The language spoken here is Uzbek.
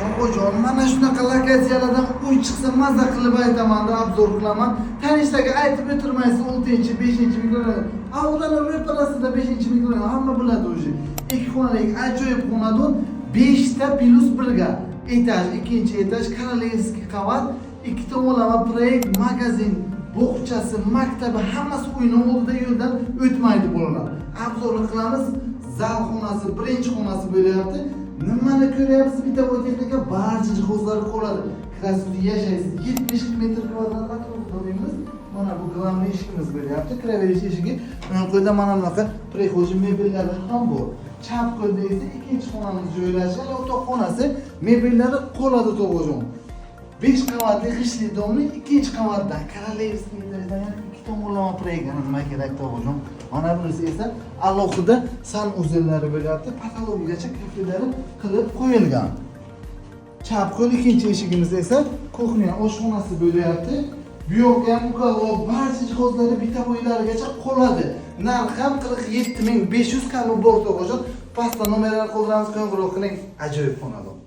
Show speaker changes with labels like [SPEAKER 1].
[SPEAKER 1] To'g'rijon, mana shunaqa lokatsiyalardan uy chiqsa mazza qilib aytaman da, obzor qilaman. Tanishdagi aytib o'tirmaysiz 6-chi, 5-chi mikrorayon. Avvallar ro'parasida 5-chi mikrorayon hamma biladi o'zi. Ikki xonalik ajoyib xonadon, 5 ta plus 1 ga etaj, ikkinchi etaj, Korolevskiy qavat, ikki tomonlama proyekt, magazin, bog'chasi, maktabi, hammasi uyning oldida yo'ldan o'tmaydi bolalar. Obzorni qilamiz. Zal xonasi, birinchi xonasi bo'lyapti. Nimani ko'ryapsiz? Bitta voy texnika barcha jihozlari qoladi. Kirasiz, yashaysiz. 70 metr kvadrat atrofidamiz. Mana bu glavniy eshigimiz bo'lyapti. Kiraverish eshigi. Mana qo'yda mana bunaqa prexo'ji mebellari ham bor. Chap qo'lda esa ikkinchi xonamiz joylashgan. O'toq xonasi mebellari qoladi to'g'rijon. 5 qavatli g'ishtli domni ikkinchi qavatdan Korolevskiy etajdan ikki tomonlama proyektga nima kerak to'g'rijon. Mana bunisi esa alohida sanuzellari bo'lyapti. Patologiyacha kafilari qilib qo'yilgan. Chap qo'l ikkinchi eshigimiz esa kuxnya oshxonasi bo'lyapti. Bu yoqda ham ukolog barcha jihozlari bitta bo'ylarigacha qoladi. Narxi ham 47500 kabi bor to'g'rijon. Pastda nomerlar qoldiramiz, qo'ng'iroq qiling. Ajoyib xonadon.